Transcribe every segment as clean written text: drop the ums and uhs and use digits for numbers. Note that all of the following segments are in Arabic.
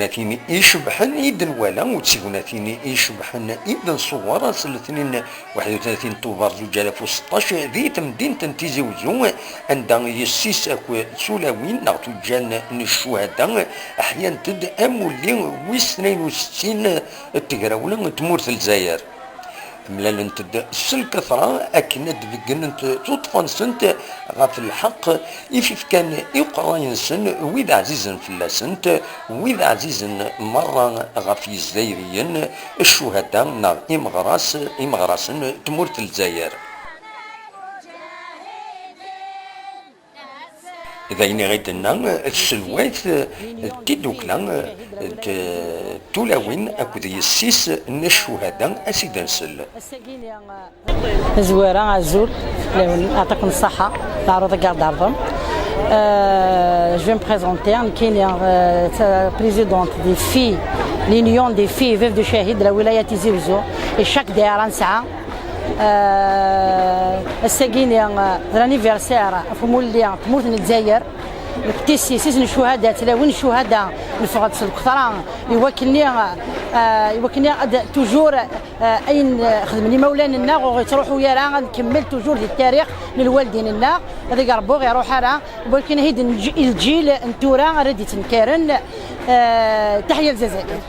تيغوناتين يشبحن إذن ولا وتيغوناتين يشبحن إذن صورة الاثنين 31 طوبر 2016 ذي تمدينة تيزي وزو عندها يسيس أكو سولاوين نغتو جان الشهداء أحيانا تد أمولي ويس 62 تقراولا تمورث الجزائر ملالنت الكثرة أكنت بقنت تطفن سنت غاف الحق إف كان يقرا ينسن وإذا عزيزا فلاسنت وإذا عزيزا مرة غاف الجزائريين الشهداء نار إمغراس تمورت الجزائر إذا إني غيدنا السلوات تيدوكلا تولاوين أكو يسيس الشهداء أسيد نسل زويرة عزول يعطيكم الصحة تعرض كاع دارهم je vais me présenter en Kenya présidente des filles l'union des filles veuves de Chahid de la wilaya Tizi Ouzou et chaque دائرة نسعة الساقيني الانيفرسير في مولي تموت الجزائر التيسي سيسن الشهداء تلاوين الشهداء الفغد الكثرة يوكلني توجور اين خدمني مولانا الناغ وغيتروحوا يا راه نكمل توجور ديال التاريخ للوالدين الناغ هذا قربو يروح راه ولكن هيد الجيل انتورا ردي تنكرن تحيه الجزائر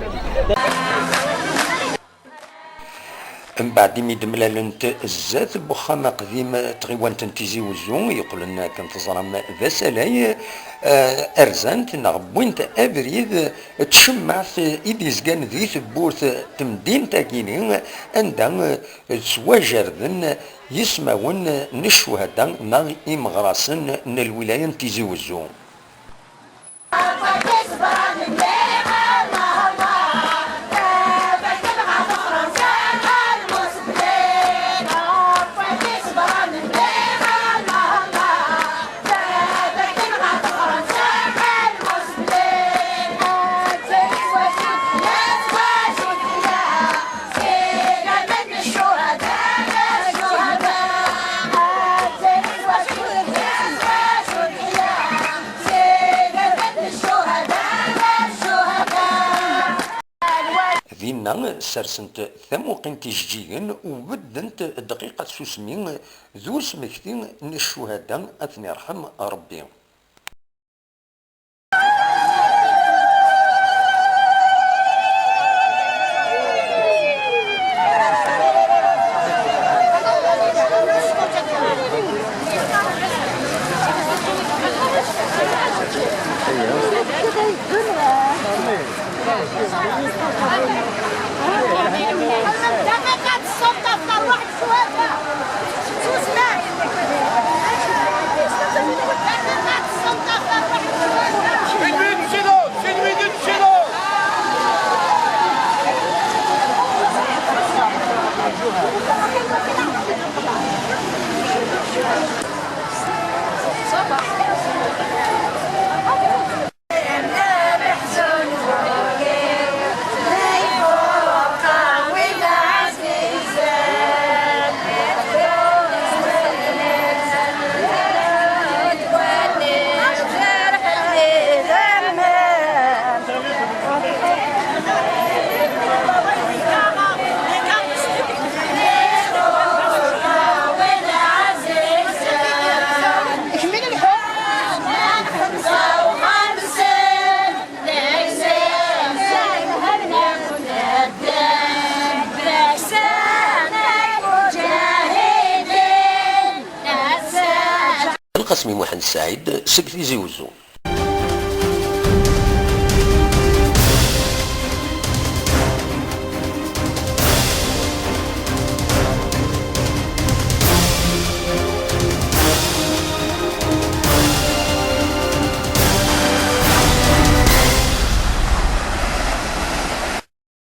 من بعد ميد ملالنت الزات بوخامة قديم تغيوان تنتيزي وزون يقول لنا كنت ظلام ذا سلاي ارزانت نغبوينت ابريد تشمع في ايديزكان ذي ثبورت تمدين تاكيني عندها سواجردن يسمعون نشوهدا نغ امغراسن الولاية تيزي وزون دينا سرسنت ثموقين تجيجين وبدنت دقيقة سوسمين ذو سمكتين الشهداء أثني رحم ربي القسمي محمد سعيد سكتي زيوزو